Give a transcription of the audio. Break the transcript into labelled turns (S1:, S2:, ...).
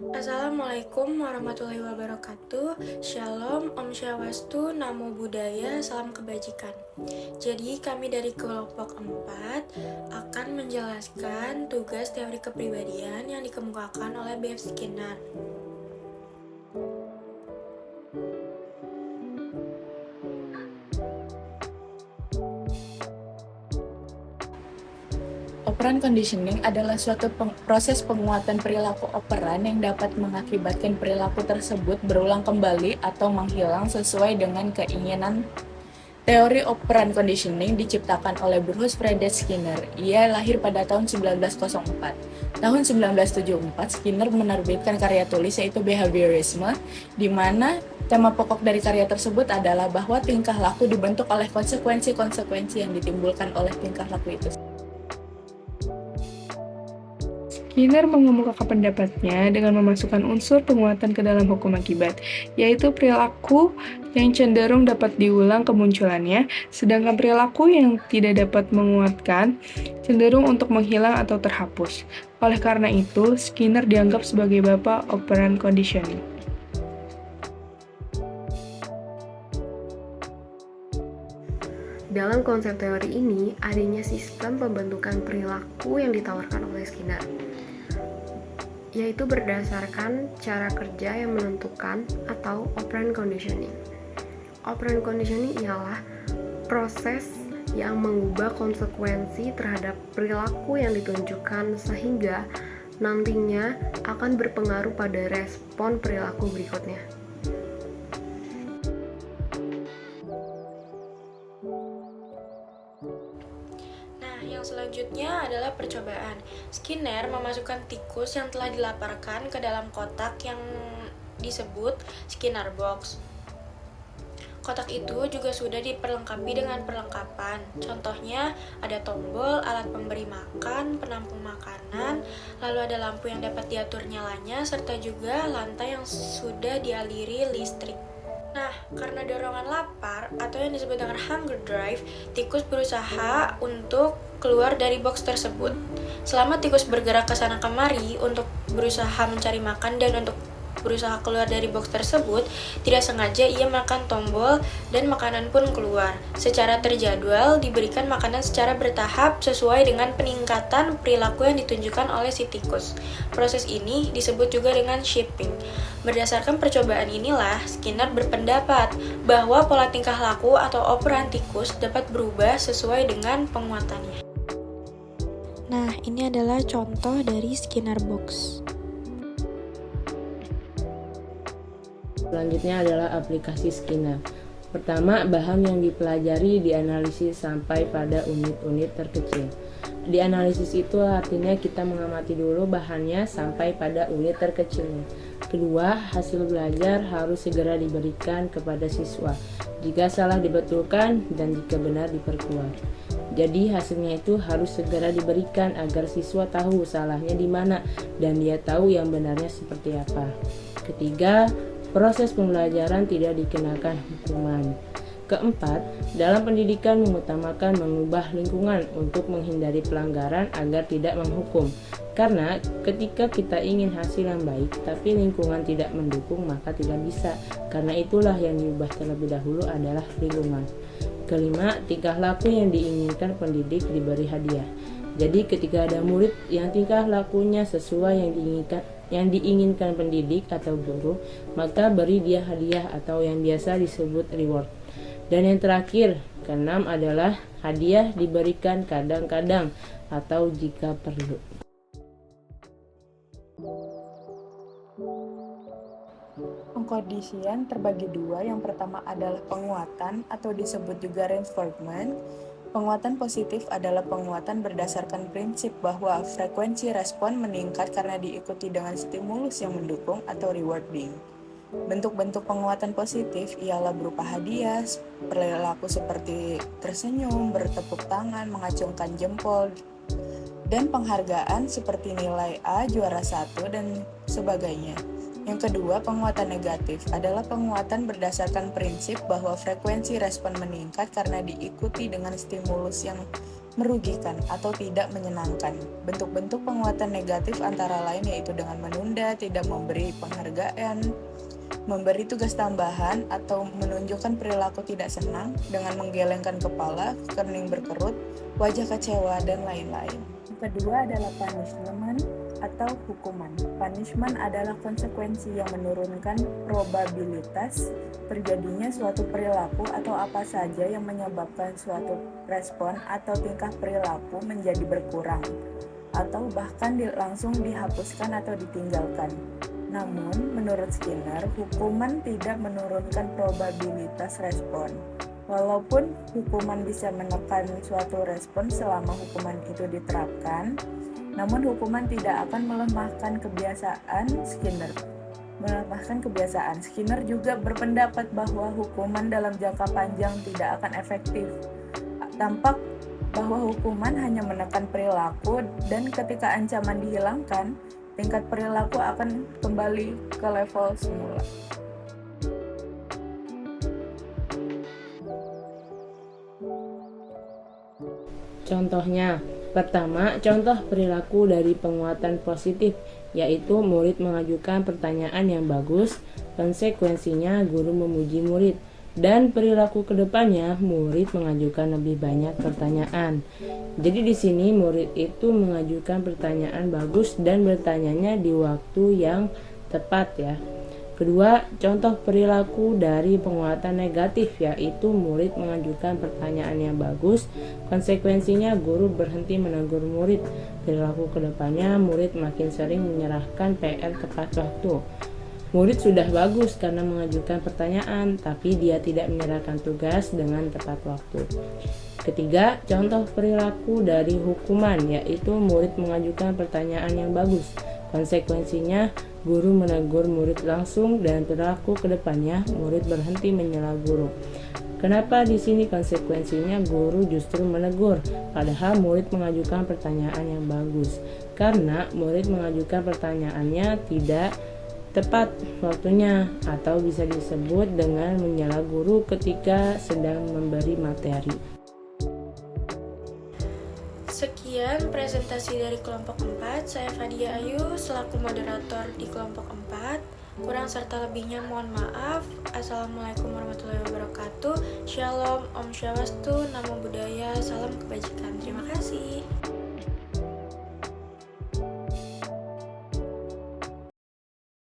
S1: Assalamualaikum warahmatullahi wabarakatuh. Shalom, Om Swastiastu, Namo Buddhaya, salam kebajikan. Jadi kami dari kelompok 4 akan menjelaskan tugas teori kepribadian yang dikemukakan oleh B.F. Skinner.
S2: Operant conditioning adalah suatu proses penguatan perilaku operan yang dapat mengakibatkan perilaku tersebut berulang kembali atau menghilang sesuai dengan keinginan. Teori operant conditioning diciptakan oleh Bruce Frederick Skinner. Ia lahir pada tahun 1904. Tahun 1974, Skinner menerbitkan karya tulis yaitu Behaviorisme, di mana tema pokok dari karya tersebut adalah bahwa tingkah laku dibentuk oleh konsekuensi-konsekuensi yang ditimbulkan oleh tingkah laku itu.
S3: Skinner mengemukakan pendapatnya dengan memasukkan unsur penguatan ke dalam hukum akibat, yaitu perilaku yang cenderung dapat diulang kemunculannya, sedangkan perilaku yang tidak dapat menguatkan cenderung untuk menghilang atau terhapus. Oleh karena itu, Skinner dianggap sebagai bapak operant conditioning.
S4: Dalam konsep teori ini, adanya sistem pembentukan perilaku yang ditawarkan oleh Skinner, yaitu berdasarkan cara kerja yang menentukan atau operant conditioning. Operant conditioning ialah proses yang mengubah konsekuensi terhadap perilaku yang ditunjukkan sehingga nantinya akan berpengaruh pada respon perilaku berikutnya.
S1: Yang selanjutnya adalah percobaan. Skinner memasukkan tikus yang telah dilaparkan ke dalam kotak yang disebut Skinner Box. Kotak itu juga sudah diperlengkapi dengan perlengkapan. Contohnya ada tombol, alat pemberi makan, penampung makanan, lalu ada lampu yang dapat diatur nyalanya, serta juga lantai yang sudah dialiri listrik. Nah, karena dorongan lapar atau yang disebut dengan hunger drive, tikus berusaha untuk keluar dari box tersebut. Selama tikus bergerak ke sana kemari untuk berusaha mencari makan dan untuk berusaha keluar dari box tersebut, tidak sengaja ia menekan tombol dan makanan pun keluar. Secara terjadwal diberikan makanan secara bertahap sesuai dengan peningkatan perilaku yang ditunjukkan oleh si tikus. Proses ini disebut juga dengan shaping. Berdasarkan percobaan inilah, Skinner berpendapat bahwa pola tingkah laku atau operan tikus dapat berubah sesuai dengan penguatannya. Nah, ini adalah contoh dari Skinner Box.
S5: Selanjutnya adalah aplikasi Skinner. Pertama, bahan yang dipelajari dianalisis sampai pada unit-unit terkecil. Dianalisis itu artinya kita mengamati dulu bahannya sampai pada unit terkecilnya. Kedua, hasil belajar harus segera diberikan kepada siswa. Jika salah dibetulkan dan jika benar diperkuat. Jadi hasilnya itu harus segera diberikan agar siswa tahu salahnya di mana dan dia tahu yang benarnya seperti apa. Ketiga, proses pembelajaran tidak dikenakan hukuman. Keempat, dalam pendidikan mengutamakan mengubah lingkungan untuk menghindari pelanggaran agar tidak menghukum. Karena ketika kita ingin hasil yang baik tapi lingkungan tidak mendukung maka tidak bisa. Karena itulah yang diubah terlebih dahulu adalah lingkungan. Kelima, tingkah laku yang diinginkan pendidik diberi hadiah. Jadi ketika ada murid yang tingkah lakunya sesuai yang diinginkan pendidik atau guru, maka beri dia hadiah atau yang biasa disebut reward. Dan yang terakhir, keenam adalah hadiah diberikan kadang-kadang atau jika perlu.
S2: Pengkondisian terbagi dua. Yang pertama adalah penguatan atau disebut juga reinforcement. Penguatan positif adalah penguatan berdasarkan prinsip bahwa frekuensi respon meningkat karena diikuti dengan stimulus yang mendukung atau rewarding. Bentuk-bentuk penguatan positif ialah berupa hadiah, perilaku seperti tersenyum, bertepuk tangan, mengacungkan jempol, dan penghargaan seperti nilai A, juara 1, dan sebagainya. Yang kedua, penguatan negatif adalah penguatan berdasarkan prinsip bahwa frekuensi respon meningkat karena diikuti dengan stimulus yang merugikan atau tidak menyenangkan. Bentuk-bentuk penguatan negatif antara lain yaitu dengan menunda, tidak memberi penghargaan, memberi tugas tambahan, atau menunjukkan perilaku tidak senang dengan menggelengkan kepala, kening berkerut, wajah kecewa, dan lain-lain. Yang kedua adalah punishment atau hukuman. Punishment adalah konsekuensi yang menurunkan probabilitas terjadinya suatu perilaku atau apa saja yang menyebabkan suatu respon atau tingkah perilaku menjadi berkurang, atau bahkan langsung dihapuskan atau ditinggalkan. Namun, menurut Skinner, hukuman tidak menurunkan probabilitas respon. Walaupun hukuman bisa menekan suatu respon selama hukuman itu diterapkan, namun hukuman tidak akan melemahkan kebiasaan Skinner. Skinner juga berpendapat bahwa hukuman dalam jangka panjang tidak akan efektif. Tampak bahwa hukuman hanya menekan perilaku, dan ketika ancaman dihilangkan, tingkat perilaku akan kembali ke level semula.
S5: Contohnya, pertama, contoh perilaku dari penguatan positif, yaitu murid mengajukan pertanyaan yang bagus, konsekuensinya guru memuji murid, dan perilaku kedepannya murid mengajukan lebih banyak pertanyaan. Jadi di sini murid itu mengajukan pertanyaan bagus dan bertanyanya di waktu yang tepat ya. Kedua, contoh perilaku dari penguatan negatif, yaitu murid mengajukan pertanyaan yang bagus, konsekuensinya guru berhenti menegur murid. Perilaku kedepannya murid makin sering menyerahkan PR tepat waktu. Murid sudah bagus karena mengajukan pertanyaan, tapi dia tidak menyerahkan tugas dengan tepat waktu. Ketiga, contoh perilaku dari hukuman, yaitu murid mengajukan pertanyaan yang bagus. Konsekuensinya, guru menegur murid langsung dan perilaku kedepannya murid berhenti menyela guru. Kenapa di sini konsekuensinya guru justru menegur, padahal murid mengajukan pertanyaan yang bagus? Karena murid mengajukan pertanyaannya tidak tepat waktunya, atau bisa disebut dengan menyela guru ketika sedang memberi materi.
S1: Sekian presentasi dari kelompok 4. Saya Fadia Ayu selaku moderator di kelompok 4. Kurang serta lebihnya mohon maaf. Assalamualaikum warahmatullahi wabarakatuh. Shalom, Om Swastiastu, Namo Buddhaya, salam kebajikan. Terima kasih.